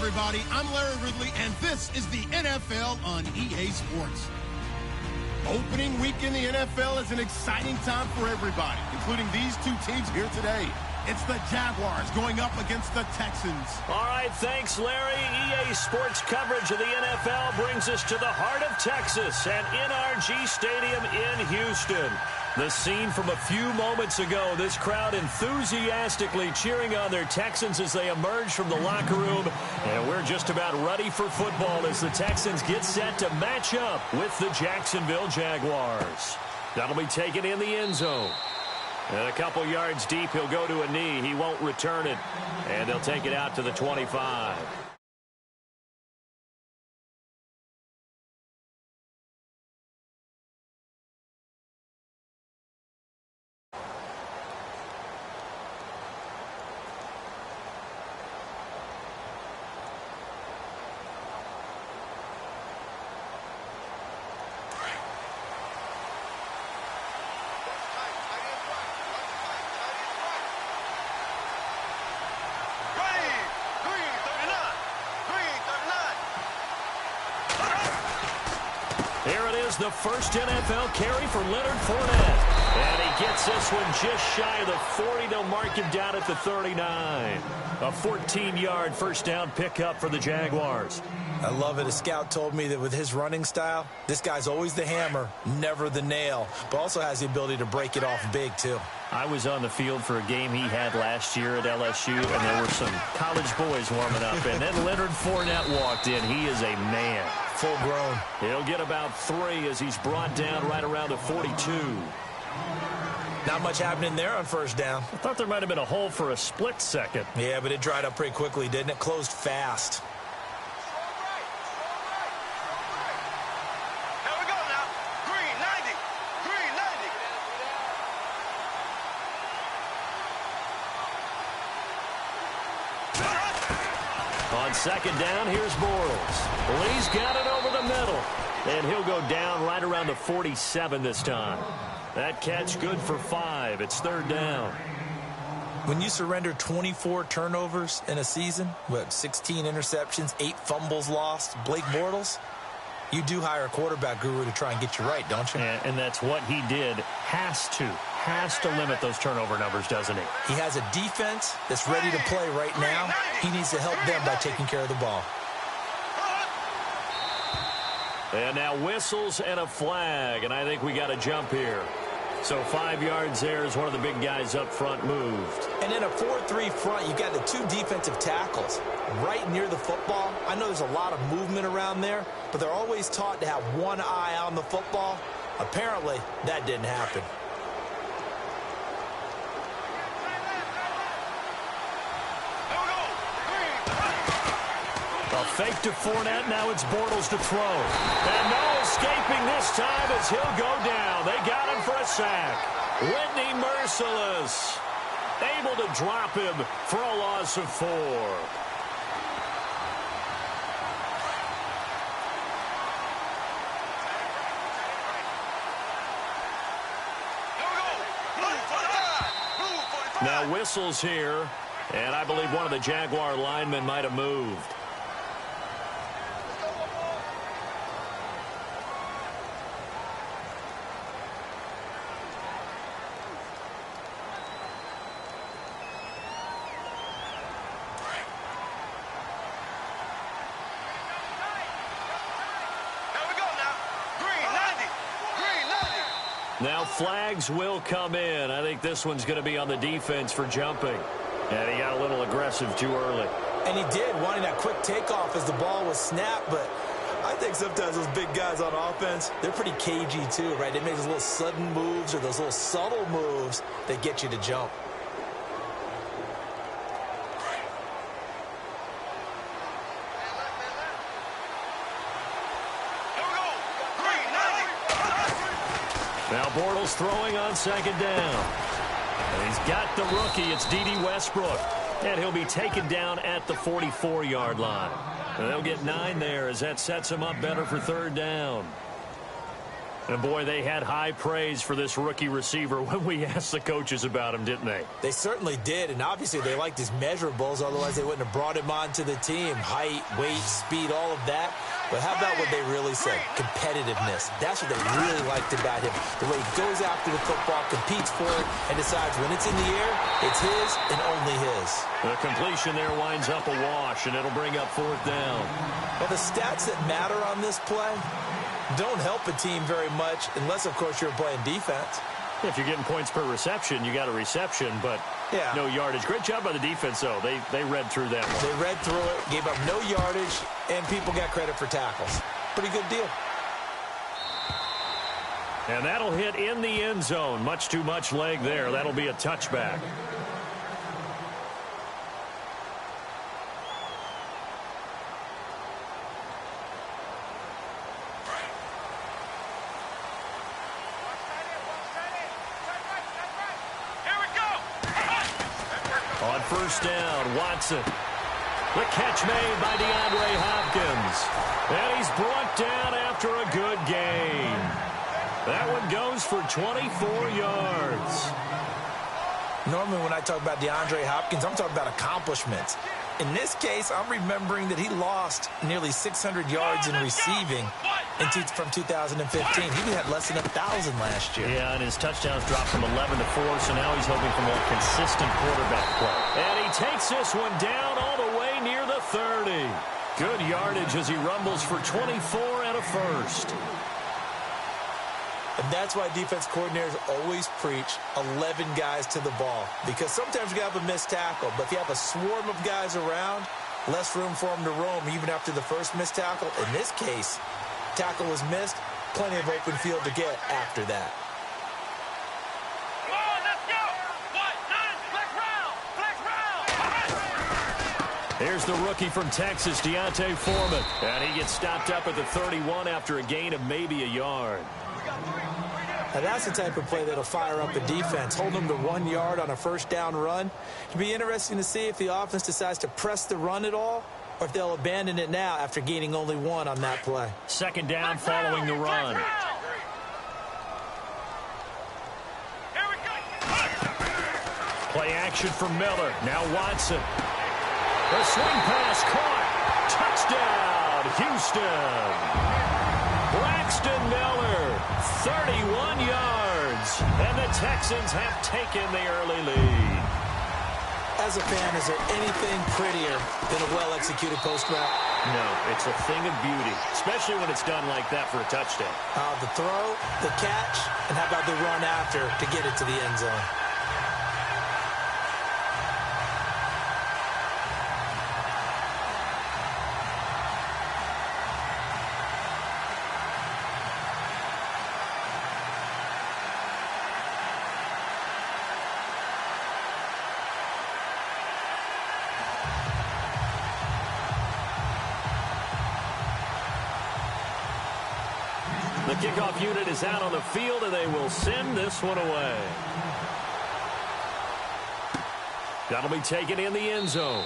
everybody. I'm Larry Ridley, and this is the NFL on EA Sports. Opening week in the NFL is an exciting time for everybody, including these two teams here today. It's the Jaguars going up against the Texans. All right, thanks, Larry. EA Sports coverage of the NFL brings us to the heart of Texas at NRG Stadium in Houston. The scene from a few moments ago, this crowd enthusiastically cheering on their Texans as they emerge from the locker room. And we're just about ready for football as the Texans get set to match up with the Jacksonville Jaguars. That'll be taken in the end zone. And a couple yards deep, he'll go to a knee. He won't return it. And they'll take it out to the 25. Here it is, the first NFL carry for Leonard Fournette. And he gets this one just shy of the 40. They'll mark him down at the 39. A 14-yard first down pickup for the Jaguars. I love it. A scout told me that with his running style, this guy's always the hammer, never the nail, but also has the ability to break it off big, too. I was on the field for a game he had last year at LSU, and there were some college boys warming up. And then Leonard Fournette walked in. He is a man. Full grown. He'll get about 3 as he's brought down right around the 42. Not much happening there on first down. I thought there might have been a hole for a split second. Yeah, but it dried up pretty quickly, didn't it? Closed fast. Here we go now. Green 90. Green 90. On second down, here's Bortles. Lee's got it over the middle. And he'll go down right around the 47 this time. That catch good for 5. It's third down. When you surrender 24 turnovers in a season, 16 interceptions, 8 fumbles lost, Blake Bortles, you do hire a quarterback guru to try and get you right, don't you? And that's what he did. Has to limit those turnover numbers, doesn't he? He has a defense that's ready to play right now. He needs to help them by taking care of the ball. And now whistles and a flag, and I think we got a jump here. So 5 yards there as one of the big guys up front moved. And in a 4-3 front, you got the 2 defensive tackles right near the football. I know there's a lot of movement around there, but they're always taught to have one eye on the football. Apparently, that didn't happen. A fake to Fournette, now it's Bortles to throw. And no escaping this time as he'll go down. They got him for a sack. Whitney Merciless able to drop him for a loss of 4. Now whistles here, and I believe one of the Jaguar linemen might have moved. Now flags will come in. I think this one's going to be on the defense for jumping. And he got a little aggressive too early. And he did, wanting that quick takeoff as the ball was snapped. But I think sometimes those big guys on offense, they're pretty cagey too, right? They make those little sudden moves or those little subtle moves that get you to jump. Now Bortles throwing on second down. And he's got the rookie. It's D.D. Westbrook. And he'll be taken down at the 44-yard line. And they'll get 9 there as that sets him up better for third down. And, boy, they had high praise for this rookie receiver when we asked the coaches about him, didn't they? They certainly did, and obviously they liked his measurables. Otherwise, they wouldn't have brought him onto the team. Height, weight, speed, all of that. But how about what they really said? Competitiveness. That's what they really liked about him. The way he goes after the football, competes for it, and decides when it's in the air, it's his and only his. The completion there winds up a wash, and it'll bring up 4th down. Well, the stats that matter on this play don't help a team very much unless, of course, you're playing defense. If you're getting points per reception, you got a reception, but no yardage. Great job by the defense, though. They read through that one. They read through it, gave up no yardage, and people got credit for tackles. Pretty good deal. And that'll hit in the end zone. Much too much leg there. That'll be a touchback. On 1st down, Watson. The catch made by DeAndre Hopkins. And he's brought down after a good gain. That one goes for 24 yards. Normally when I talk about DeAndre Hopkins, I'm talking about accomplishments. In this case, I'm remembering that he lost nearly 600 yards in receiving from 2015. He had less than 1,000 last year. Yeah, and his touchdowns dropped from 11 to 4, so now he's hoping for more consistent quarterback play. And he takes this one down all the way near the 30. Good yardage as he rumbles for 24 and a first. And that's why defense coordinators always preach 11 guys to the ball. Because sometimes you have a missed tackle, but if you have a swarm of guys around, less room for them to roam even after the first missed tackle. In this case, tackle was missed, plenty of open field to get after that. Come on, let's go! What? 9, flex round! Here's the rookie from Texas, Deontay Foreman. And he gets stopped up at the 31 after a gain of maybe a yard. Now that's the type of play that'll fire up a defense. Hold them to 1 yard on a 1st down run. It'll be interesting to see if the offense decides to press the run at all or if they'll abandon it now after gaining only 1 on that play. 2nd down following the run. Play action for Miller. Now Watson. The swing pass caught. Touchdown, Houston. Braxton Miller, 31 yards. And the Texans have taken the early lead. As a fan, is there anything prettier than a well-executed post route? No, it's a thing of beauty, especially when it's done like that for a touchdown. The throw, the catch, and how about the run after to get it to the end zone? The kickoff unit is out on the field, and they will send this one away. That'll be taken in the end zone.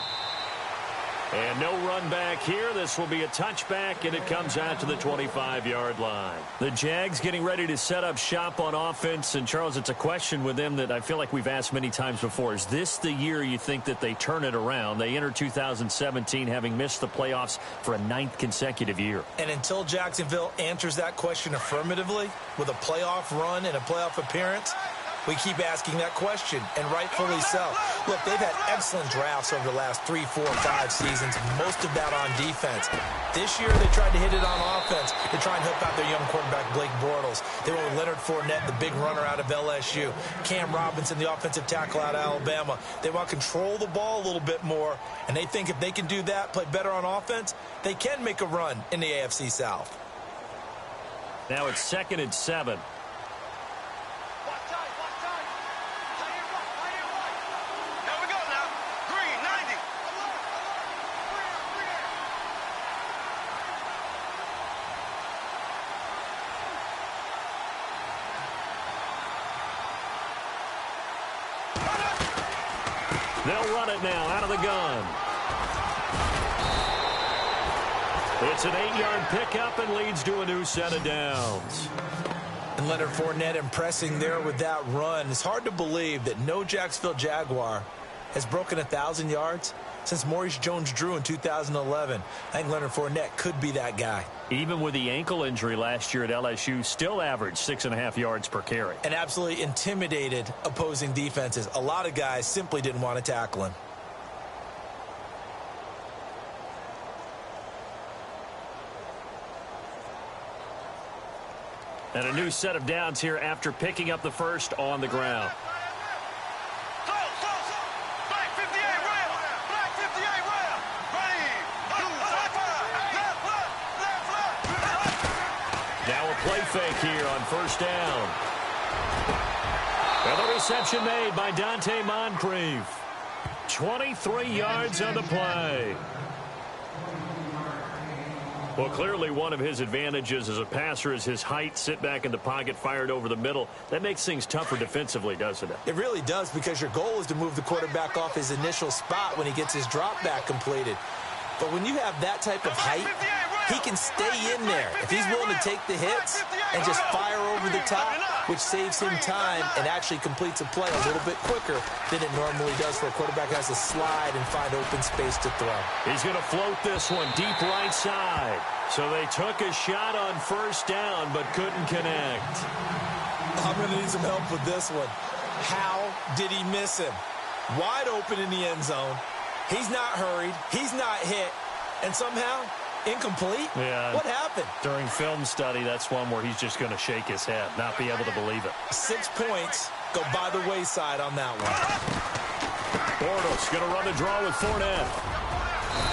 And no run back here. This will be a touchback, and it comes out to the 25-yard line. The Jags getting ready to set up shop on offense. And, Charles, it's a question with them that I feel like we've asked many times before. Is this the year you think that they turn it around? They enter 2017 having missed the playoffs for a 9th consecutive year. And until Jacksonville answers that question affirmatively with a playoff run and a playoff appearance, we keep asking that question, and rightfully so. Look, they've had excellent drafts over the last 3, 4, 5 seasons, most of that on defense. This year, they tried to hit it on offense to try and help out their young quarterback, Blake Bortles. They went with Leonard Fournette, the big runner out of LSU. Cam Robinson, the offensive tackle out of Alabama. They want to control the ball a little bit more, and they think if they can do that, play better on offense, they can make a run in the AFC South. Now it's 2nd and 7. They'll run it now out of the gun. It's an 8-yard pickup and leads to a new set of downs. And Leonard Fournette impressing there with that run. It's hard to believe that no Jacksonville Jaguar has broken 1,000 yards since Maurice Jones-Drew in 2011. I think Leonard Fournette could be that guy. Even with the ankle injury last year at LSU, still averaged 6.5 yards per carry. And absolutely intimidated opposing defenses. A lot of guys simply didn't want to tackle him. And a new set of downs here after picking up the first on the ground. Black 58 rail. Black 58 rail. Ready. Left. Now a play fake here on first down. And the reception made by Dante Moncrief. 23 yards on the play. Well, clearly one of his advantages as a passer is his height. Sit back in the pocket, fired over the middle. That makes things tougher defensively, doesn't it? It really does, because your goal is to move the quarterback off his initial spot when he gets his drop back completed. But when you have that type of height, he can stay in there if he's willing to take the hits and just fire over the top, which saves him time and actually completes a play a little bit quicker than it normally does for a quarterback who has to slide and find open space to throw. He's going to float this one deep right side. So they took a shot on first down but couldn't connect. I'm going to need some help with this one. How did he miss him? Wide open in the end zone. He's not hurried. He's not hit. And somehow, incomplete? Yeah. What happened? During film study, that's one where he's just going to shake his head, not be able to believe it. 6 points go by the wayside on that one. Bortles going to run the draw with Fournette.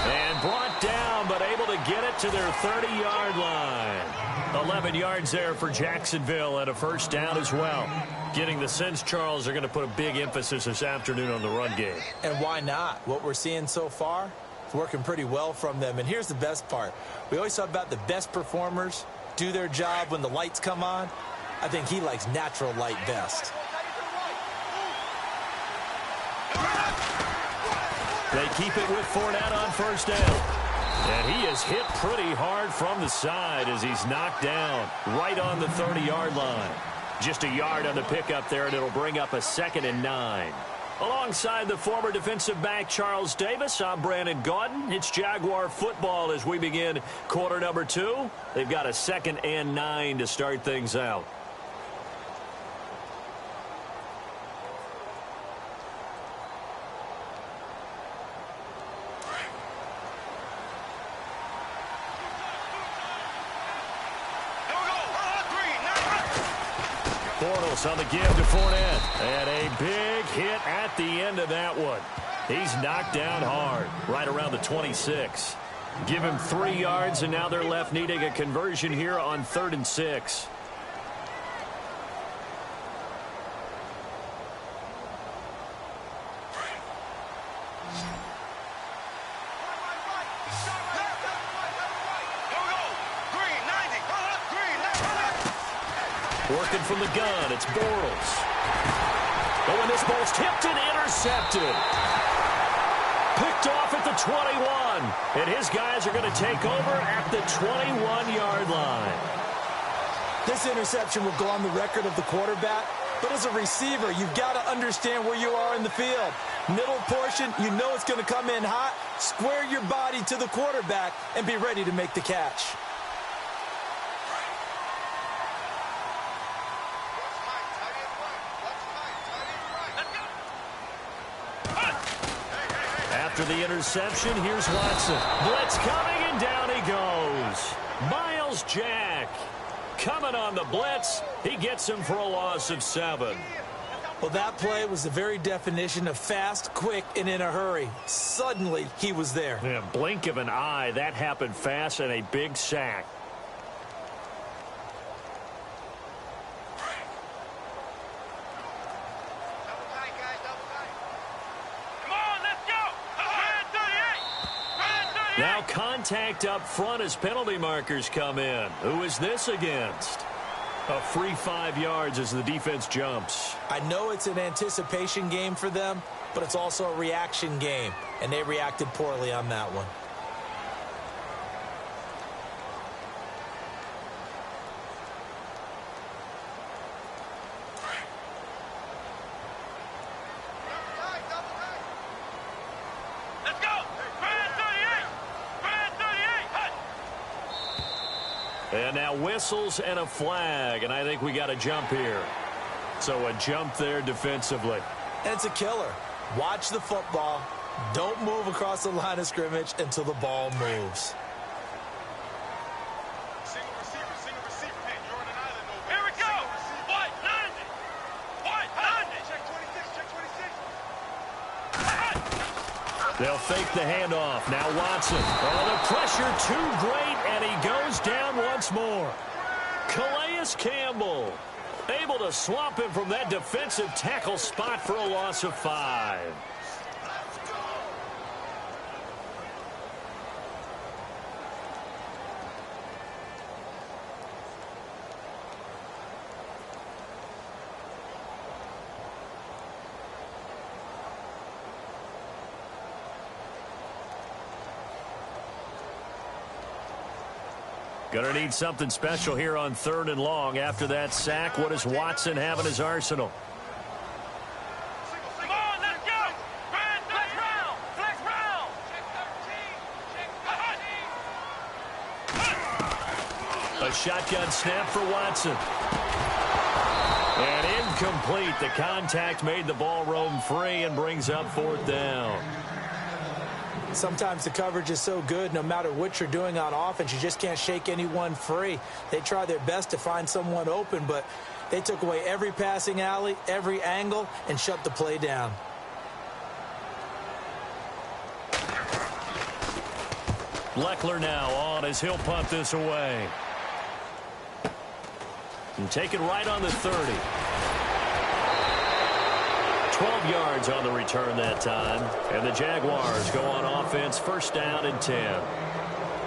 And brought down, but able to get it to their 30-yard line. 11 yards there for Jacksonville and a first down as well. Getting the sense, Charles, are going to put a big emphasis this afternoon on the run game. And why not? What we're seeing so far is working pretty well from them. And here's the best part. We always talk about the best performers do their job when the lights come on. I think he likes natural light best. They keep it with Fournette on first down. And he is hit pretty hard from the side as he's knocked down right on the 30-yard line. Just a yard on the pickup there, and it'll bring up a 2nd and 9. Alongside the former defensive back Charles Davis, I'm Brandon Gaudin. It's Jaguar football as we begin quarter number 2. They've got a 2nd and 9 to start things out. Bortles on the give to Fournette. And a big hit at the end of that one. He's knocked down hard, right around the 26. Give him 3 yards, and now they're left needing a conversion here on 3rd and 6. Working from the gun, it's Bortles. Oh, and this ball's tipped and intercepted. Picked off at the 21. And his guys are going to take over at the 21-yard line. This interception will go on the record of the quarterback. But as a receiver, you've got to understand where you are in the field. Middle portion, you know it's going to come in hot. Square your body to the quarterback and be ready to make the catch. After the interception, here's Watson. Blitz coming, and down he goes. Miles Jack coming on the blitz. He gets him for a loss of 7. Well, that play was the very definition of fast, quick, and in a hurry. Suddenly, he was there. Yeah, blink of an eye. That happened fast, and a big sack. Now contact up front as penalty markers come in. Who is this against? A free 5 yards as the defense jumps. I know it's an anticipation game for them, but it's also a reaction game, and they reacted poorly on that one. And now whistles and a flag, and I think we got a jump here. So a jump there defensively. And it's a killer. Watch the football. Don't move across the line of scrimmage until the ball moves. Single receiver. Hey, you're on an island over there. Here we go. What? 90. What? 90. Check 26. They'll fake the handoff. Now Watson. Oh, the pressure too great, and he goes down once more. Calais Campbell able to swamp him from that defensive tackle spot for a loss of 5. Gonna need something special here on 3rd and long. After that sack, what does Watson have in his arsenal? Come on, let's go. Flex round. Check 13. A shotgun snap for Watson. And incomplete. The contact made the ball roam free and brings up 4th down. Sometimes the coverage is so good, no matter what you're doing on offense, you just can't shake anyone free. They try their best to find someone open, but they took away every passing alley, every angle, and shut the play down. Leckler now on as he'll punt this away. And take it right on the 30. 12 yards on the return that time. And the Jaguars go on offense, 1st down and 10.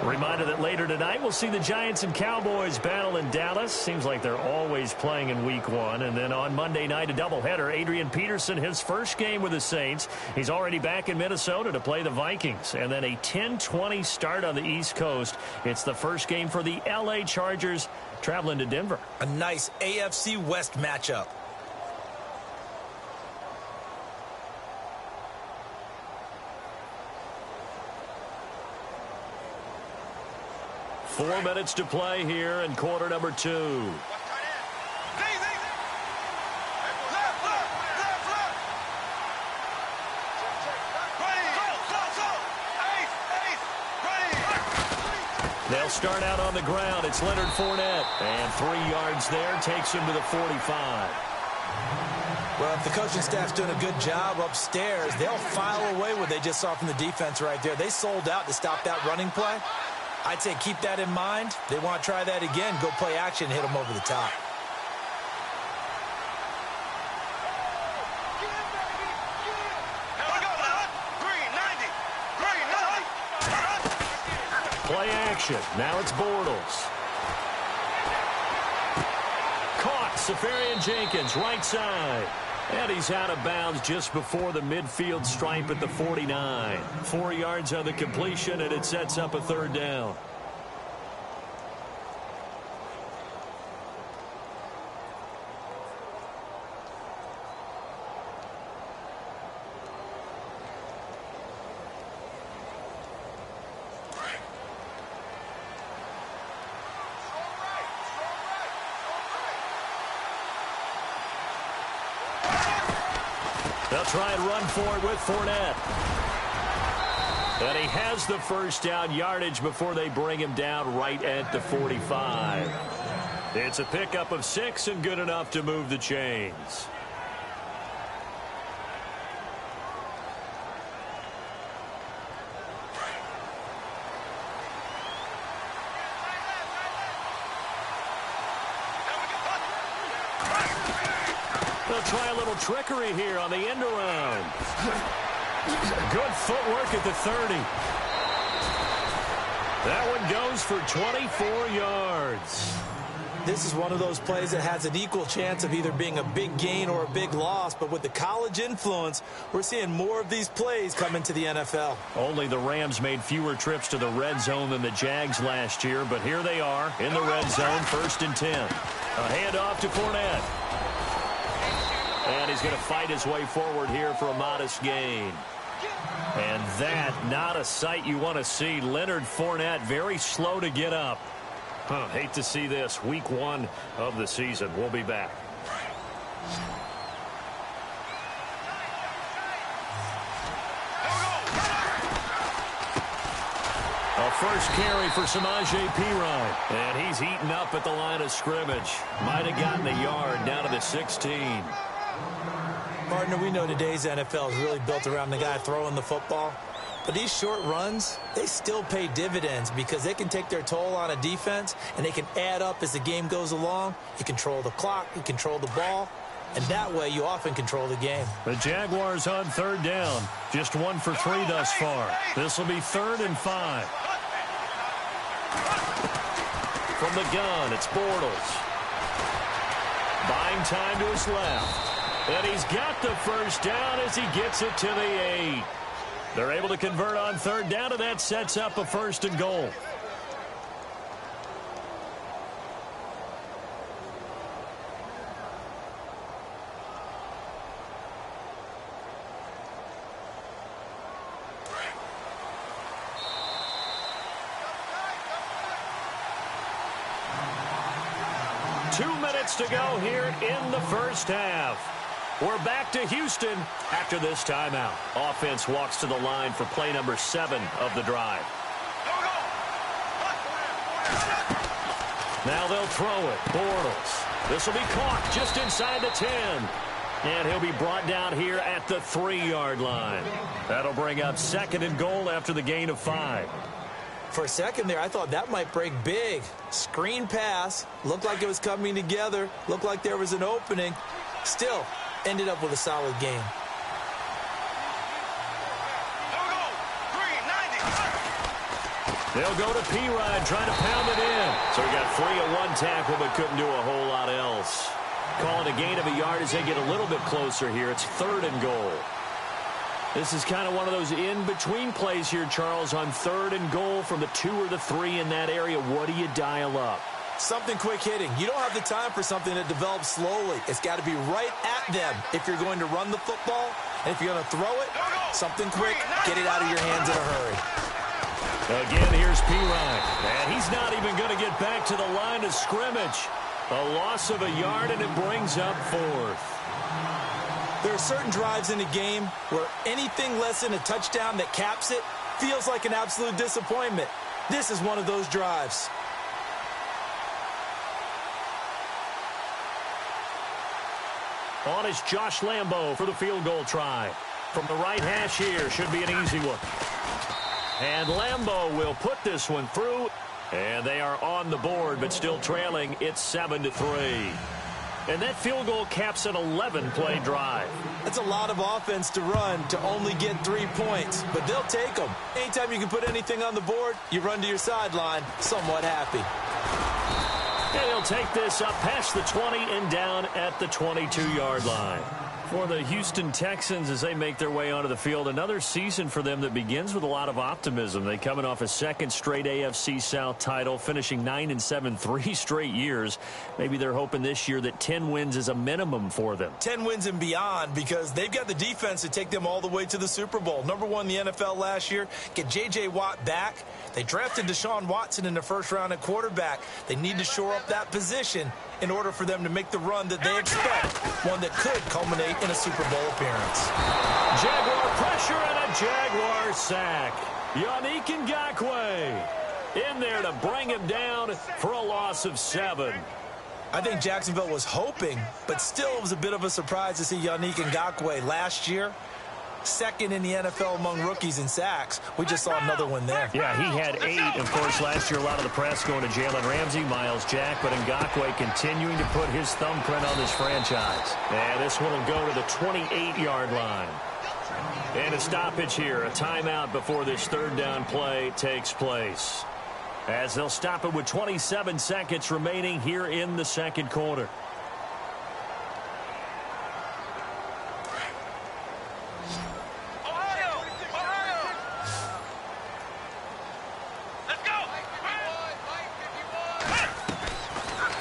Reminder that later tonight we'll see the Giants and Cowboys battle in Dallas. Seems like they're always playing in week 1. And then on Monday night, a doubleheader. Adrian Peterson, his first game with the Saints. He's already back in Minnesota to play the Vikings. And then a 10:20 start on the East Coast. It's the first game for the L.A. Chargers traveling to Denver. A nice AFC West matchup. Four minutes to play here in quarter number 2. They'll start out on the ground. It's Leonard Fournette. And 3 yards there takes him to the 45. Well, if the coaching staff's doing a good job upstairs, they'll file away what they just saw from the defense right there. They sold out to stop that running play. I'd say keep that in mind. They want to try that again. Go play action, hit them over the top. Play action. Now it's Bortles. Caught. Safarian Jenkins, right side. And he's out of bounds just before the midfield stripe at the 49. 4 yards on the completion, and it sets up a 3rd down. They'll try and run for it with Fournette. And he has the 1st down yardage before they bring him down right at the 45. It's a pickup of 6 and good enough to move the chains. They'll try a little trickery here on the end around. Good footwork at the 30. That one goes for 24 yards. This is one of those plays that has an equal chance of either being a big gain or a big loss, but with the college influence, we're seeing more of these plays come into the NFL. Only the Rams made fewer trips to the red zone than the Jags last year, but here they are in the red zone, 1st and 10. A handoff to Fournette. And he's going to fight his way forward here for a modest gain. And that, not a sight you want to see. Leonard Fournette very slow to get up. Hate to see this. Week 1 of the season. We'll be back. A first carry for Samaje Perine. And he's heating up at the line of scrimmage. Might have gotten a yard down to the 16. Partner, we know today's NFL is really built around the guy throwing the football. But these short runs, they still pay dividends because they can take their toll on a defense and they can add up as the game goes along. You control the clock, you control the ball, and that way you often control the game. The Jaguars on third down. Just 1 for 3 thus far. This will be 3rd and 5. From the gun, it's Bortles. Buying time to his left. And he's got the first down as he gets it to the 8. They're able to convert on third down, and that sets up a 1st and goal. To go here in the first half. We're back to Houston after this timeout. Offense walks to the line for play number 7 of the drive. Now they'll throw it. Bortles. This will be caught just inside the 10. And he'll be brought down here at the 3-yard line. That'll bring up 2nd and goal after the gain of 5. For a second there, I thought that might break big. Screen pass. Looked like it was coming together. Looked like there was an opening. Still, ended up with a solid game. They'll go to Perine, trying to pound it in. So he got free of 1 tackle, but couldn't do a whole lot else. Calling a gain of a yard as they get a little bit closer here. It's 3rd and goal. This is kind of one of those in-between plays here, Charles, on 3rd and goal from the 2 or the 3 in that area. What do you dial up? Something quick hitting. You don't have the time for something that develops slowly. It's got to be right at them if you're going to run the football. And if you're going to throw it, something quick, get it out of your hands in a hurry. Again, here's Perine. And he's not even going to get back to the line of scrimmage. A loss of a yard, and it brings up 4th. There are certain drives in a game where anything less than a touchdown that caps it feels like an absolute disappointment. This is one of those drives. On is Josh Lambo for the field goal try. From the right hash here, should be an easy one. And Lambo will put this one through. And they are on the board, but still trailing. It's 7-3. And that field goal caps an 11-play drive. That's a lot of offense to run to only get 3 points, but they'll take them. Anytime you can put anything on the board, you run to your sideline somewhat happy. And he'll take this up past the 20 and down at the 22-yard line. For the Houston Texans as they make their way onto the field, another season for them that begins with a lot of optimism. They coming off a 2nd straight AFC South title, finishing 9-7 3 straight years. Maybe they're hoping this year that 10 wins is a minimum for them. 10 wins and beyond, because they've got the defense to take them all the way to the Super Bowl. Number 1 in the NFL last year. Get J.J. Watt back. They drafted Deshaun Watson in the 1st round at quarterback. They need to shore up that position in order for them to make the run that they expect, one that could culminate in a Super Bowl appearance. Jaguar pressure and a Jaguar sack. Yannick Ngakoue in there to bring him down for a loss of 7. I think Jacksonville was hoping, but still it was a bit of a surprise to see Yannick Ngakoue last year. 2nd in the NFL among rookies in sacks. We just saw another one there. Yeah, he had 8. Of course, last year a lot of the press going to Jalen Ramsey, Miles Jack, but Ngakoue continuing to put his thumbprint on this franchise. And this one will go to the 28-yard line. And a stoppage here, a timeout before this 3rd down play takes place. As they'll stop it with 27 seconds remaining here in the 2nd quarter.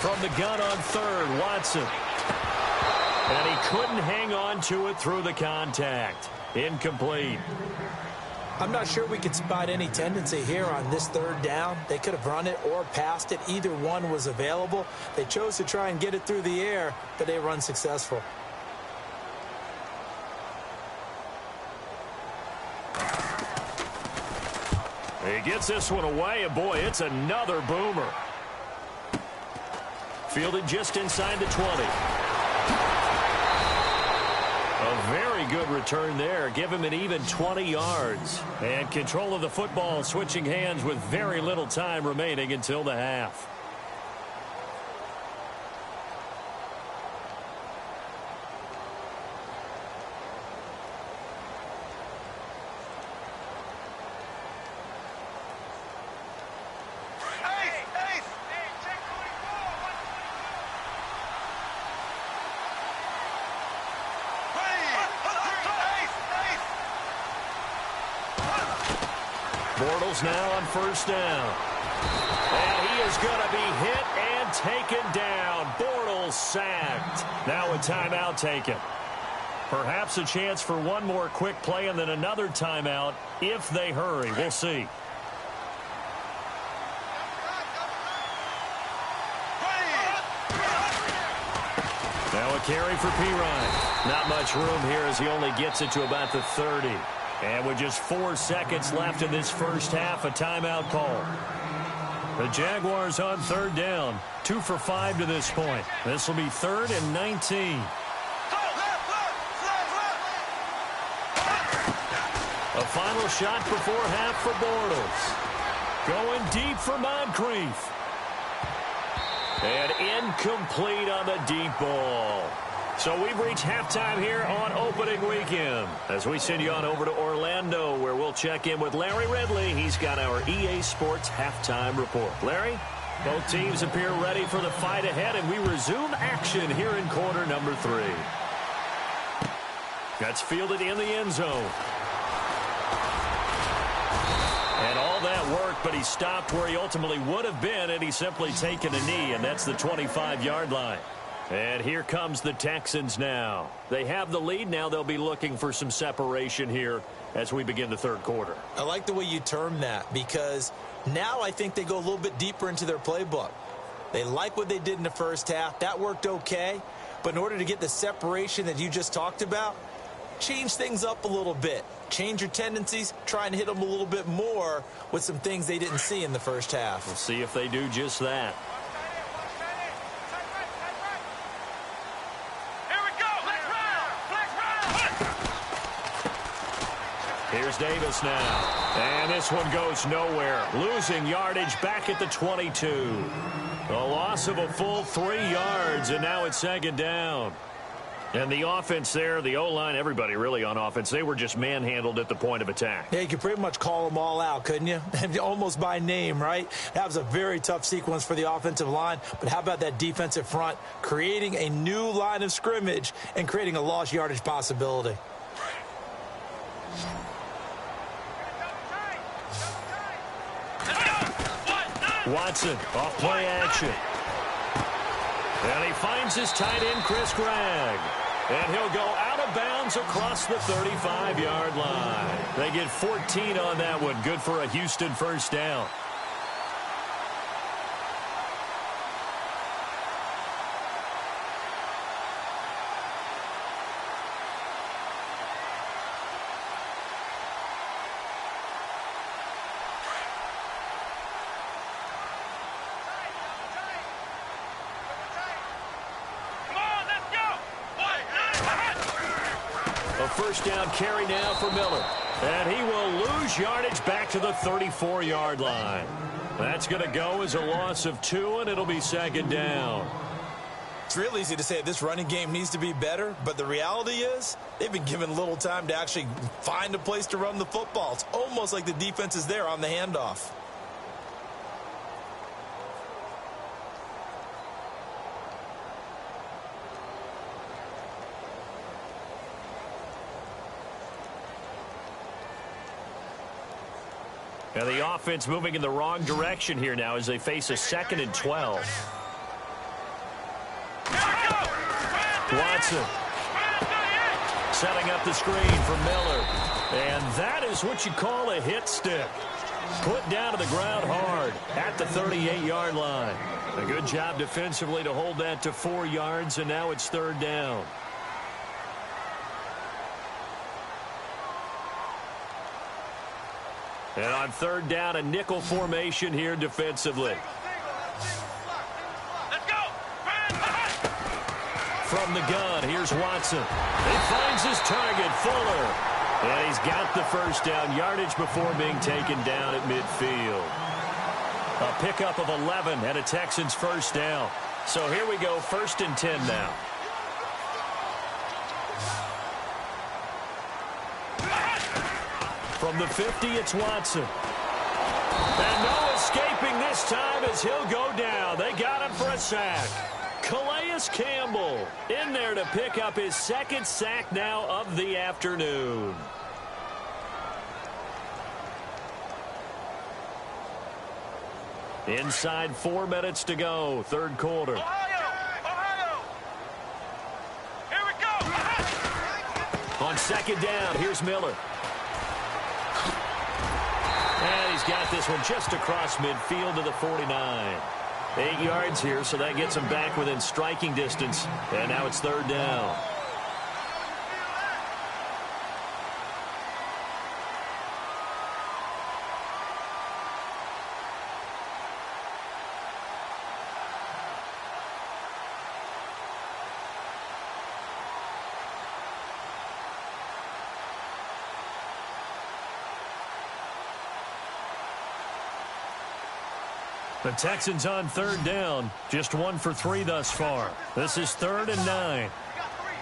From the gun on 3rd, Watson. And he couldn't hang on to it through the contact. Incomplete. I'm not sure we could spot any tendency here on this third down. They could have run it or passed it. Either one was available. They chose to try and get it through the air, but they were unsuccessful. He gets this one away, and boy, it's another boomer. Fielded just inside the 20. A very good return there. Give him an even 20 yards. And control of the football, switching hands with very little time remaining until the half. Bortles now on first down. And he is going to be hit and taken down. Bortles sacked. Now a timeout taken. Perhaps a chance for one more quick play and then another timeout if they hurry. We'll see. Now a carry for Pirine. Not much room here as he only gets it to about the 30. And with just 4 seconds left in this first half, a timeout call. The Jaguars on third down. 2 for 5 to this point. This will be 3rd and 19. A final shot before half for Bortles. Going deep for Moncrief. And incomplete on the deep ball. So we've reached halftime here on opening weekend as we send you on over to Orlando where we'll check in with Larry Ridley. He's got our EA Sports halftime report. Larry, both teams appear ready for the fight ahead, and we resume action here in quarter number 3. That's fielded in the end zone. And all that work, but he stopped where he ultimately would have been had he simply taken a knee, and that's the 25-yard line. And here comes the Texans now. They have the lead. Now they'll be looking for some separation here as we begin the third quarter. I like the way you term that because now I think they go a little bit deeper into their playbook. They like what they did in the first half. That worked okay. But in order to get the separation that you just talked about, change things up a little bit. Change your tendencies. Try and hit them a little bit more with some things they didn't see in the first half. We'll see if they do just that. Here's Davis now. And this one goes nowhere. Losing yardage back at the 22. A loss of a full 3 yards, and now it's second down. And the offense there, the O-line, everybody really on offense, they were just manhandled at the point of attack. Yeah, you could pretty much call them all out, couldn't you? Almost by name, right? That was a very tough sequence for the offensive line. But how about that defensive front creating a new line of scrimmage and creating a lost yardage possibility? Watson, off play action. And he finds his tight end, Chris Gregg. And he'll go out of bounds across the 35-yard line. They get 14 on that one. Good for a Houston first down. First down carry now for Miller. And he will lose yardage back to the 34-yard line. That's going to go as a loss of 2, and it'll be second down. It's real easy to say this running game needs to be better, but the reality is they've been given little time to actually find a place to run the football. It's almost like the defense is there on the handoff. And the offense moving in the wrong direction here now as they face a 2nd and 12. Watson setting up the screen for Miller. And that is what you call a hit stick. Put down to the ground hard at the 38-yard line. A good job defensively to hold that to 4 yards, and now it's third down. And on third down, a nickel formation here defensively. Let's go. From the gun, here's Watson. He finds his target, Fuller. And he's got the first down yardage before being taken down at midfield. A pickup of 11 and a Texans first down. So here we go, 1st and 10 now. From the 50, it's Watson. And no escaping this time as he'll go down. They got him for a sack. Calais Campbell in there to pick up his 2nd sack now of the afternoon. Inside 4 minutes to go, 3rd quarter. Ohio! Here we go! On 2nd down, here's Miller. And he's got this one just across midfield to the 49. 8 yards here, so that gets him back within striking distance. And now it's 3rd down. The Texans on 3rd down. Just 1 for 3 thus far. This is 3rd and 9. We got three.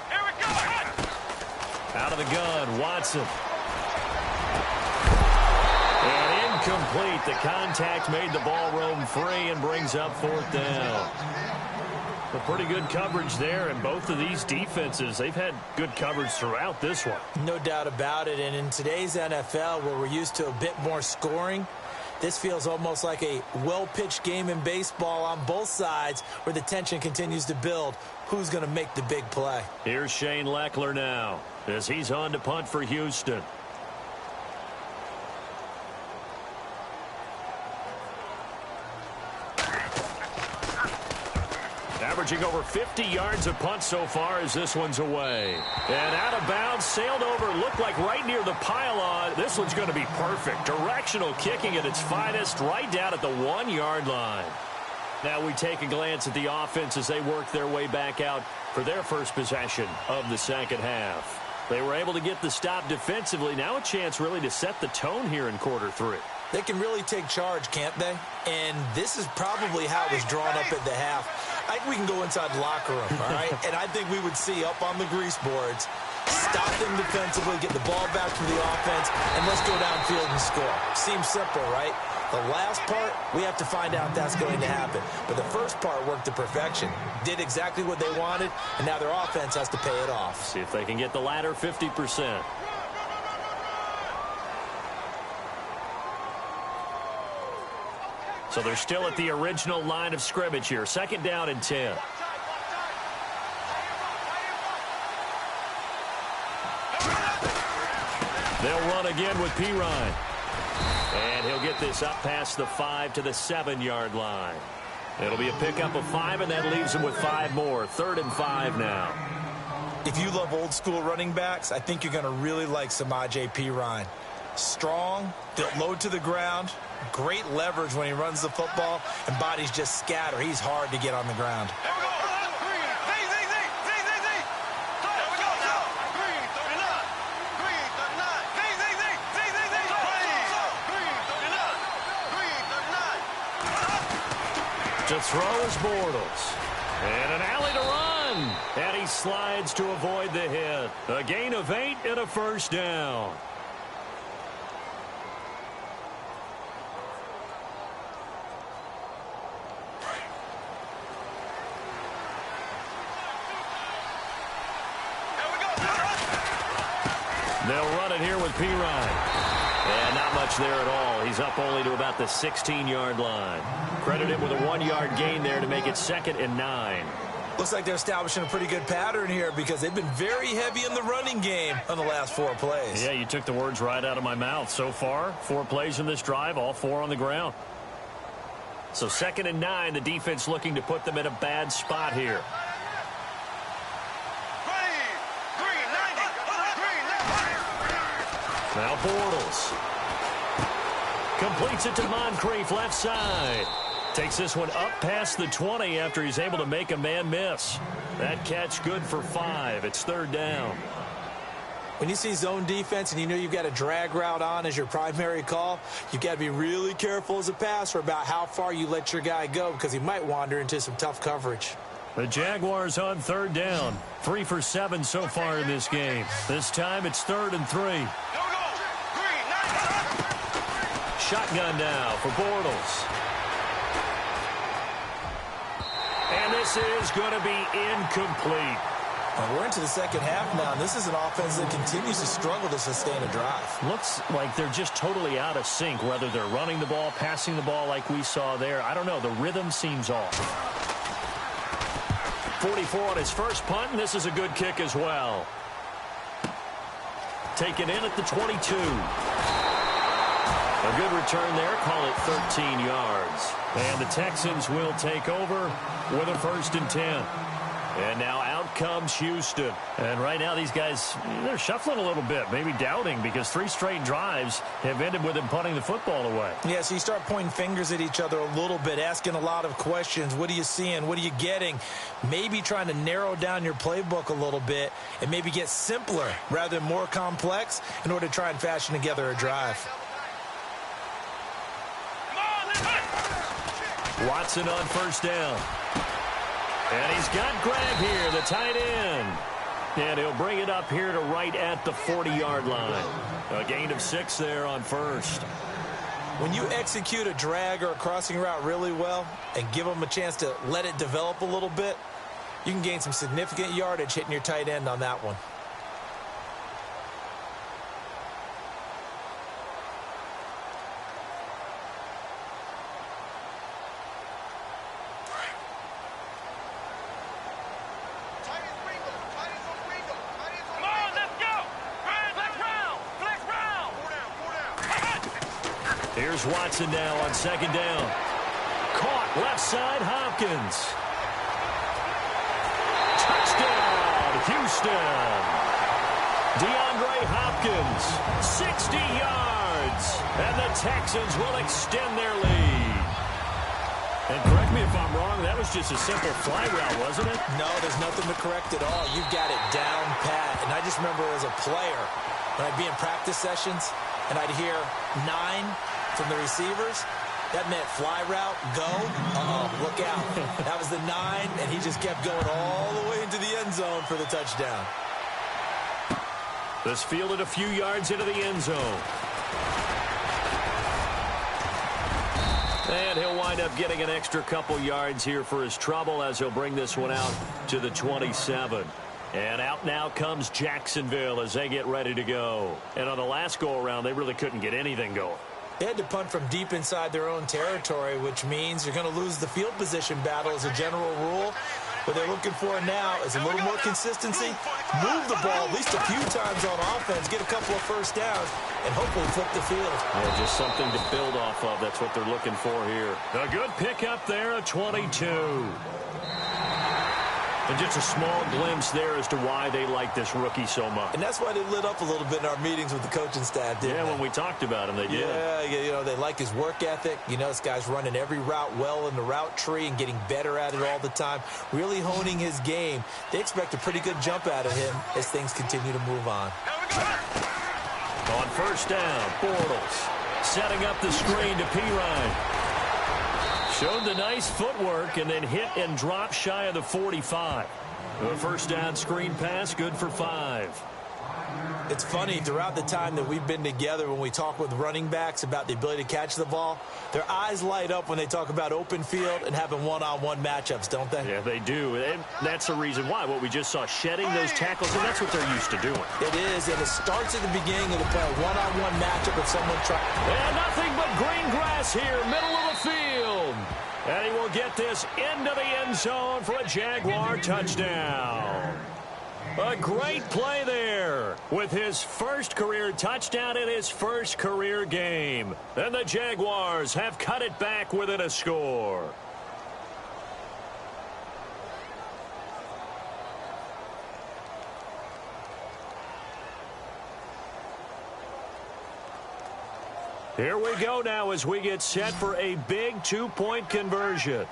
Here we go. Out of the gun, Watson. And incomplete. The contact made the ball roam free and brings up 4th down. A pretty good coverage there, and both of these defenses, they've had good coverage throughout this one. No doubt about it, and in today's NFL, where we're used to a bit more scoring, this feels almost like a well-pitched game in baseball on both sides where the tension continues to build. Who's going to make the big play? Here's Shane Leckler now as he's on to punt for Houston. Averaging over 50 yards a punt so far as this one's away. And out of bounds, sailed over, looked like right near the pylon. This one's going to be perfect. Directional kicking at its finest, right down at the 1-yard line. Now we take a glance at the offense as they work their way back out for their first possession of the second half. They were able to get the stop defensively. Now a chance really to set the tone here in quarter 3. They can really take charge, can't they? And this is probably how it was drawn up at the half. I think we can go inside the locker room, all right? And I think we would see up on the grease boards, stop them defensively, get the ball back to the offense, and let's go downfield and score. Seems simple, right? The last part, we have to find out if that's going to happen. But the first part worked to perfection. Did exactly what they wanted, and now their offense has to pay it off. See if they can get the latter 50%. So they're still at the original line of scrimmage here. 2nd down and 10. They'll run again with Pirine. And he'll get this up past the 5 to the 7-yard line. It'll be a pickup of 5, and that leaves him with 5 more. 3rd and 5 now. If you love old-school running backs, I think you're going to really like Samaje Pirine. Strong, built low to the ground, great leverage when he runs the football, and bodies just scatter. He's hard to get on the ground. Here we go. To throw is Bortles. And an alley to run. And he slides to avoid the hit. A gain of 8 and a first down. They'll run it here with Pirine. And not much there at all. He's up only to about the 16-yard line. Credit him with a 1-yard gain there to make it 2nd and 9. Looks like they're establishing a pretty good pattern here because they've been very heavy in the running game on the last 4 plays. Yeah, you took the words right out of my mouth. So far, 4 plays in this drive, all 4 on the ground. So 2nd and 9, the defense looking to put them in a bad spot here. Now Bortles. Completes it to Moncrief, left side. Takes this one up past the 20 after he's able to make a man miss. That catch good for 5. It's 3rd down. When you see zone defense and you know you've got a drag route on as your primary call, you've got to be really careful as a passer about how far you let your guy go because he might wander into some tough coverage. The Jaguars on 3rd down. 3 for 7 so far in this game. This time it's 3rd and 3. Shotgun now for Bortles. And this is going to be incomplete. Well, we're into the second half now, and this is an offense that continues to struggle to sustain a drive. Looks like they're just totally out of sync, whether they're running the ball, passing the ball like we saw there. I don't know. The rhythm seems off. 44 on his first punt, and this is a good kick as well. Taken in at the 22. A good return there. Call it 13 yards. And the Texans will take over with a 1st and 10. And now out comes Houston. And right now these guys, they're shuffling a little bit, maybe doubting, because 3 straight drives have ended with them punting the football away. Yeah, so you start pointing fingers at each other a little bit, asking a lot of questions. What are you seeing? What are you getting? Maybe trying to narrow down your playbook a little bit and maybe get simpler rather than more complex in order to try and fashion together a drive. Watson on 1st down. And he's got Greg here, the tight end. And he'll bring it up here to right at the 40-yard line. A gain of 6 there on 1st. When you execute a drag or a crossing route really well and give them a chance to let it develop a little bit, you can gain some significant yardage hitting your tight end on that one. Here's Watson now on 2nd down. Caught left side, Hopkins. Touchdown, Houston. DeAndre Hopkins, 60 yards. And the Texans will extend their lead. And correct me if I'm wrong, that was just a simple fly route, wasn't it? No, there's nothing to correct at all. You've got it down pat. And I just remember as a player, when I'd be in practice sessions and I'd hear 9 from the receivers, that meant fly route, go, look out. That was the 9, and he just kept going all the way into the end zone for the touchdown. This fielded a few yards into the end zone. And he'll wind up getting an extra couple yards here for his trouble as he'll bring this one out to the 27. And out now comes Jacksonville as they get ready to go. And on the last go-around, they really couldn't get anything going. They had to punt from deep inside their own territory, which means you're going to lose the field position battle as a general rule. What they're looking for now is a little more consistency, move the ball at least a few times on offense, get a couple of first downs, and hopefully flip the field. Yeah, just something to build off of. That's what they're looking for here. A good pickup there, a 22. And just a small glimpse there as to why they like this rookie so much. And that's why they lit up a little bit in our meetings with the coaching staff, didn't they? Yeah, when we talked about him, they did. Yeah, you know, they like his work ethic. You know, this guy's running every route well in the route tree and getting better at it all the time, really honing his game. They expect a pretty good jump out of him as things continue to move on. On 1st down, Bortles setting up the screen to Pirine. Showed the nice footwork and then hit and dropped shy of the 45. The 1st down screen pass, good for 5. It's funny, throughout the time that we've been together, when we talk with running backs about the ability to catch the ball, their eyes light up when they talk about open field and having one-on-one matchups, don't they? Yeah, they do. And that's the reason why. What we just saw, shedding those tackles, and that's what they're used to doing. It is, and it starts at the beginning of the play, a one-on-one matchup with someone trying. And nothing but green grass here, middle of the field. And he will get this into the end zone for a Jaguar touchdown. A great play there with his first career touchdown in his first career game. And the Jaguars have cut it back within a score. Here we go now as we get set for a big two-point conversion.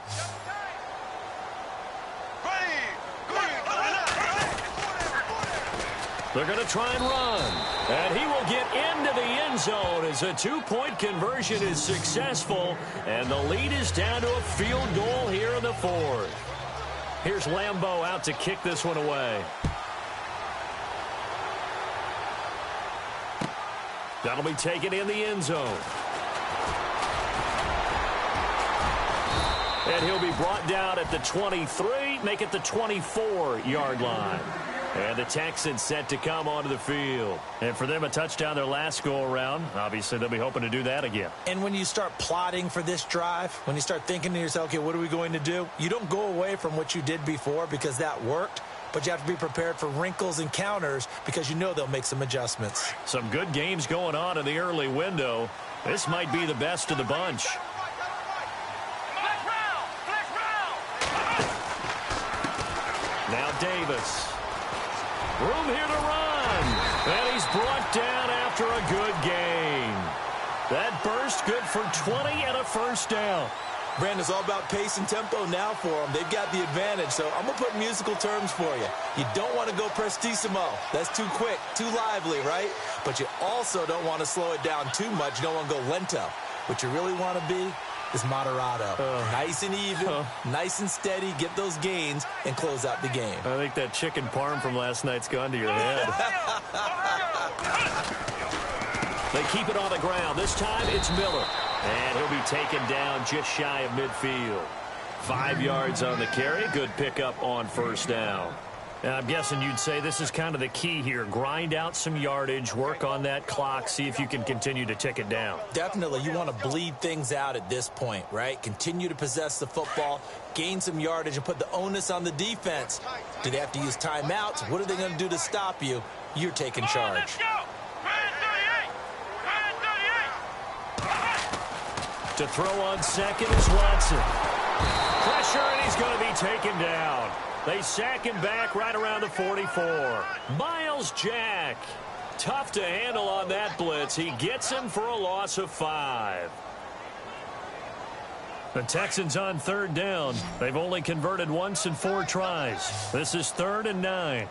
They're going to try and run. And he will get into the end zone as a two-point conversion is successful. And the lead is down to a field goal here in the fourth. Here's Lambeau out to kick this one away. That'll be taken in the end zone. And he'll be brought down at the 23, make it the 24-yard line. And the Texans set to come onto the field. And for them, a touchdown their last go-around. Obviously, they'll be hoping to do that again. And when you start plotting for this drive, when you start thinking to yourself, okay, what are we going to do? You don't go away from what you did before because that worked. But you have to be prepared for wrinkles and counters because you know they'll make some adjustments. Some good games going on in the early window. This might be the best of the bunch. Now Davis. Room here to run. And he's brought down after a good gain. That burst good for 20 and a first down. Brandon, it's all about pace and tempo now for them. They've got the advantage, so I'm going to put musical terms for you. You don't want to go prestissimo. That's too quick, too lively, right? But you also don't want to slow it down too much. You don't want to go lento. What you really want to be is moderato. Nice and even, nice and steady, get those gains, and close out the game. I think that chicken parm from last night's gone to your head. They keep it on the ground. This time it's Miller. And he'll be taken down just shy of midfield. 5 yards on the carry. Good pickup on first down. And I'm guessing you'd say this is kind of the key here. Grind out some yardage, work on that clock, see if you can continue to tick it down. Definitely. You want to bleed things out at this point, right? Continue to possess the football, gain some yardage, and put the onus on the defense. Do they have to use timeouts? What are they going to do to stop you? You're taking charge. Let's go. To throw on second is Watson. Pressure, and he's going to be taken down. They sack him back right around the 44. Miles Jack. Tough to handle on that blitz. He gets him for a loss of 5. The Texans on third down. They've only converted once in 4 tries. This is 3rd and 9.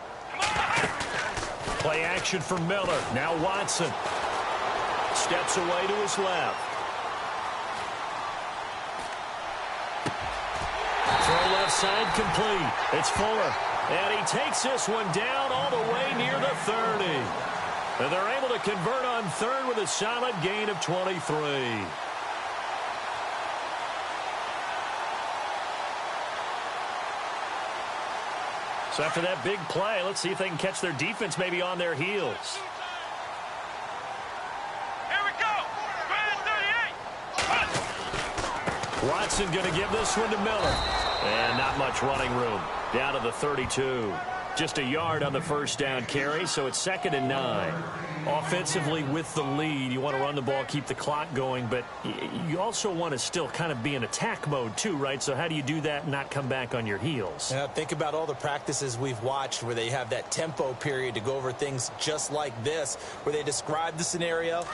Play action for Miller. Now Watson. Steps away to his left. Throw left side complete. It's Fuller. And he takes this one down all the way near the 30. And they're able to convert on third with a solid gain of 23. So after that big play, let's see if they can catch their defense maybe on their heels. Here we go. 38. Watson going to give this one to Miller. And not much running room. Down to the 32. Just a yard on the first down carry, so it's 2nd and 9. Offensively with the lead, you want to run the ball, keep the clock going, but you also want to still kind of be in attack mode too, right? So how do you do that and not come back on your heels? Yeah, think about all the practices we've watched where they have that tempo period to go over things just like this, where they describe the scenario,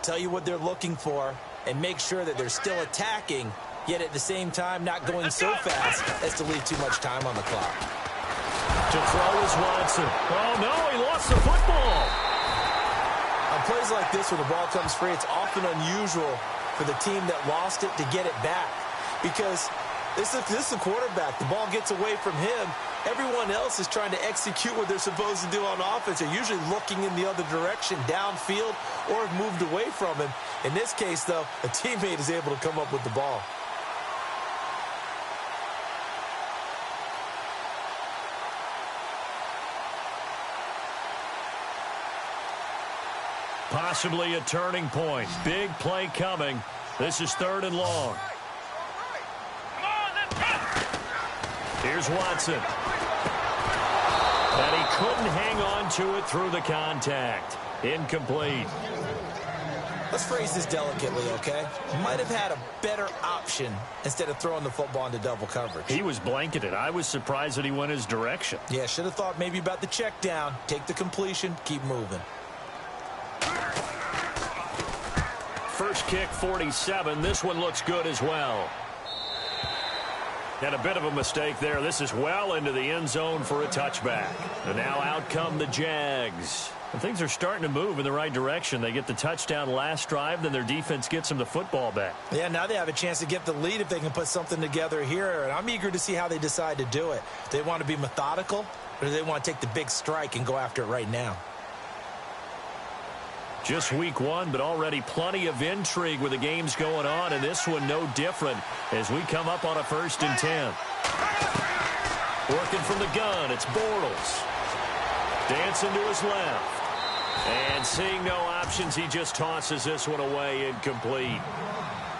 tell you what they're looking for, and make sure that they're still attacking, yet at the same time not going so fast as to leave too much time on the clock. To throw is Watson. Oh, no, he lost the football. On plays like this where the ball comes free, it's often unusual for the team that lost it to get it back. Because this is the quarterback. The ball gets away from him. Everyone else is trying to execute what they're supposed to do on offense. They're usually looking in the other direction, downfield, or have moved away from him. In this case, though, a teammate is able to come up with the ball. Possibly a turning point. Big play coming. This is 3rd and long. Come Here's Watson. And he couldn't hang on to it through the contact. Incomplete. Let's phrase this delicately, okay? Might have had a better option instead of throwing the football into double coverage. He was blanketed. I was surprised that he went his direction. Yeah, should have thought maybe about the check down. Take the completion, keep moving. First kick, 47. This one looks good as well. And a bit of a mistake there. This is well into the end zone for a touchback. And now out come the Jags. And things are starting to move in the right direction. They get the touchdown last drive, then their defense gets them the football back. Yeah, now they have a chance to get the lead if they can put something together here. And I'm eager to see how they decide to do it. Do they want to be methodical, or do they want to take the big strike and go after it right now? Just week one, but already plenty of intrigue with the games going on, and this one no different as we come up on a 1st and 10. Working from the gun, it's Bortles. Dancing to his left. And seeing no options, he just tosses this one away, incomplete.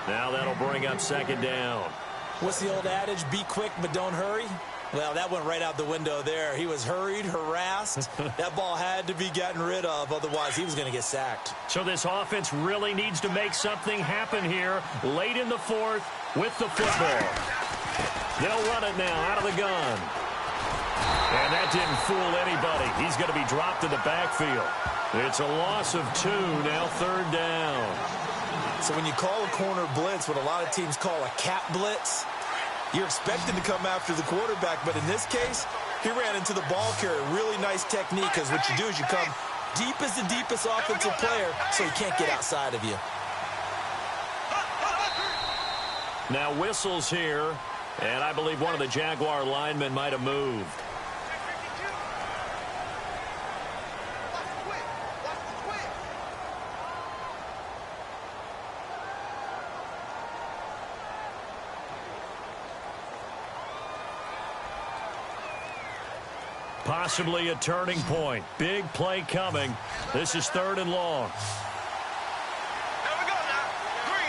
Now that'll bring up 2nd down. What's the old adage, be quick but don't hurry? Well, that went right out the window there. He was hurried, harassed. That ball had to be gotten rid of, otherwise he was going to get sacked. So this offense really needs to make something happen here late in the 4th with the football. They'll run it now out of the gun. And that didn't fool anybody. He's going to be dropped in the backfield. It's a loss of 2, now 3rd down. So when you call a corner blitz, what a lot of teams call a cat blitz, you're expected to come after the quarterback, but in this case, he ran into the ball carrier. Really nice technique, because what you do is you come deep as the deepest offensive player, so he can't get outside of you. Now whistles here, and I believe one of the Jaguar linemen might have moved. Possibly a turning point. Big play coming. This is 3rd and long. There we go now. 3,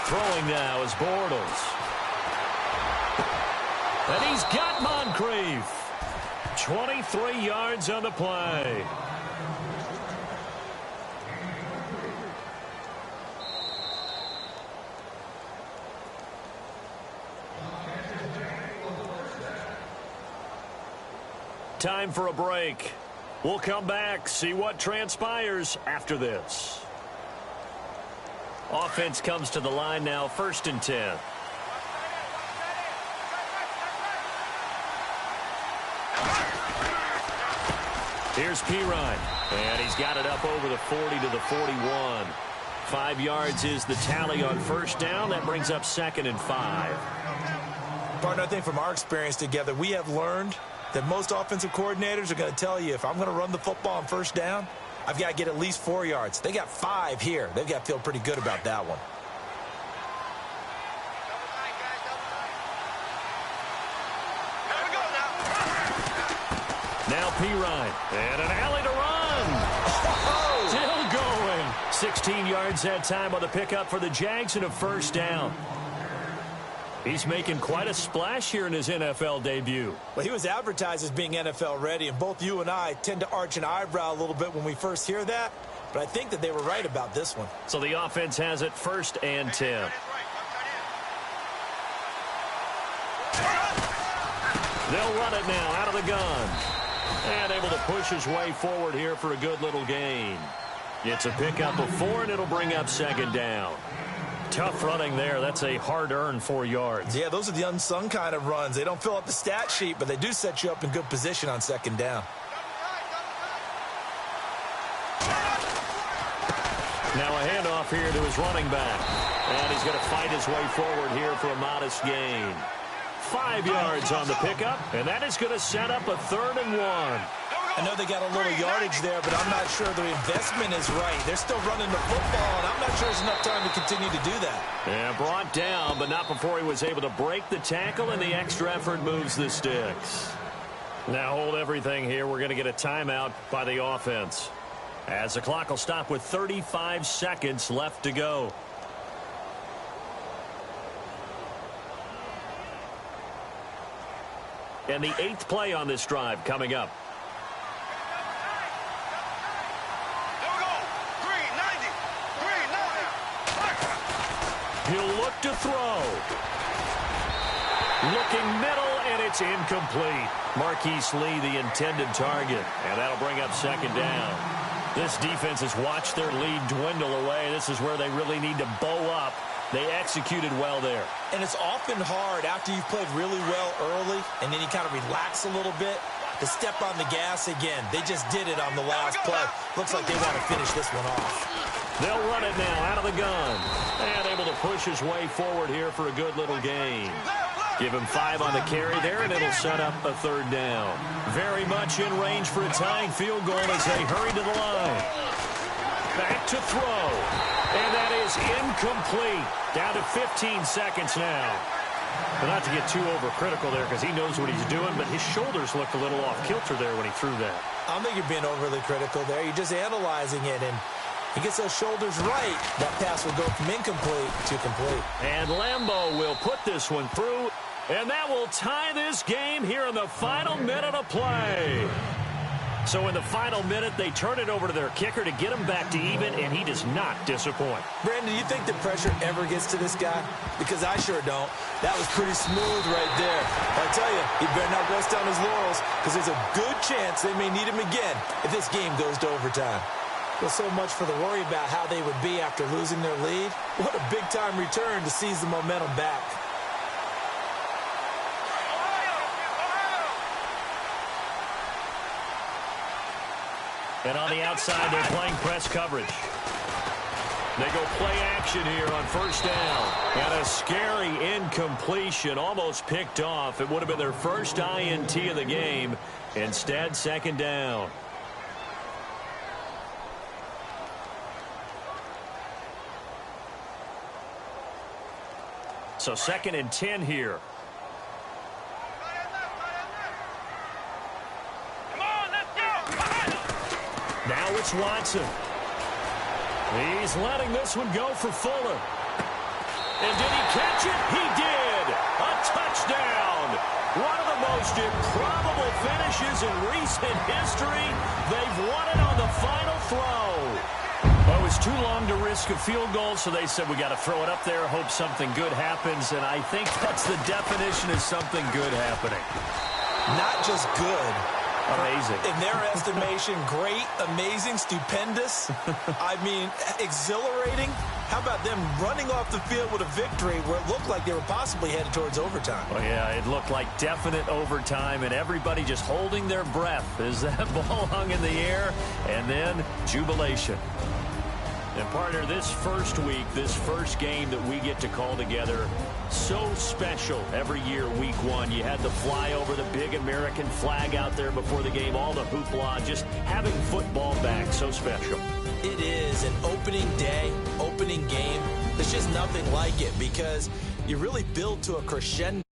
Throwing now is Bortles. And he's got Moncrief. 23 yards on the play. Time for a break. We'll come back, see what transpires after this. Offense comes to the line now, 1st and 10. Here's Pirine, and he's got it up over the 40 to the 41. 5 yards is the tally on 1st down. That brings up 2nd and 5. Partner, I think from our experience together, we have learned that most offensive coordinators are going to tell you, if I'm going to run the football on 1st down, I've got to get at least 4 yards. They got 5 here. They've got to feel pretty good about that one. Now Pirine, and an alley to run. Still going. 16 yards that time on the pickup for the Jags and a 1st down. He's making quite a splash here in his NFL debut. Well, he was advertised as being NFL ready, and both you and I tend to arch an eyebrow a little bit when we first hear that, but I think that they were right about this one. So the offense has it 1st and 10. They'll run it now out of the gun. And able to push his way forward here for a good little gain. It's a pickup of 4, and it'll bring up 2nd down. Tough running there. That's a hard-earned 4 yards. Yeah, those are the unsung kind of runs. They don't fill up the stat sheet, but they do set you up in good position on 2nd down. Now a handoff here to his running back. And he's going to fight his way forward here for a modest gain. 5 yards on the pickup, and that is going to set up a 3rd and 1. I know they got a little yardage there, but I'm not sure the investment is right. They're still running the football, and I'm not sure there's enough time to continue to do that. Yeah, brought down, but not before he was able to break the tackle, and the extra effort moves the sticks. Now hold everything here. We're going to get a timeout by the offense. As the clock will stop with 35 seconds left to go. And the 8th play on this drive coming up. Here we go. Green, 90. Green, 90. He'll look to throw. Looking middle, and it's incomplete. Marquise Lee, the intended target. And that'll bring up 2nd down. This defense has watched their lead dwindle away. This is where they really need to bow up. They executed well there. And it's often hard after you've played really well early and then you kind of relax a little bit to step on the gas again. They just did it on the last play. Looks like they want to finish this one off. They'll run it now out of the gun. And able to push his way forward here for a good little gain. Give him 5 on the carry there, and it'll set up a 3rd down. Very much in range for a tying field goal as they hurry to the line. Back to throw. And that is incomplete. Down to 15 seconds now. But not to get too overcritical there because he knows what he's doing, but his shoulders looked a little off kilter there when he threw that. I don't think you're being overly critical there. You're just analyzing it, and he gets those shoulders right. That pass will go from incomplete to complete. And Lambeau will put this one through, and that will tie this game here in the final minute of play. So in the final minute, they turn it over to their kicker to get him back to even, and he does not disappoint. Brandon, do you think the pressure ever gets to this guy? Because I sure don't. That was pretty smooth right there. I tell you, he better not rest on his laurels because there's a good chance they may need him again if this game goes to overtime. Well, so much for the worry about how they would be after losing their lead. What a big-time return to seize the momentum back. And on the outside, they're playing press coverage. They go play action here on 1st down. And a scary incompletion, almost picked off. It would have been their first INT of the game. Instead, 2nd down. So 2nd and 10 here. Now it's Watson. He's letting this one go for Fuller. And did he catch it? He did. A touchdown. One of the most improbable finishes in recent history. They've won it on the final throw. Well, it was too long to risk a field goal, so they said we got to throw it up there, hope something good happens, and I think that's the definition of something good happening. Not just good. Amazing. In their estimation, great, amazing, stupendous. I mean, exhilarating. How about them running off the field with a victory where it looked like they were possibly headed towards overtime? Oh, yeah, it looked like definite overtime, and everybody just holding their breath as that ball hung in the air, and then jubilation. And, partner, this first week, this first game that we get to call together, so special every year, week 1. You had the flyover, the big American flag out there before the game, all the hoopla, just having football back, so special. It is an opening day, opening game. There's just nothing like it because you really build to a crescendo.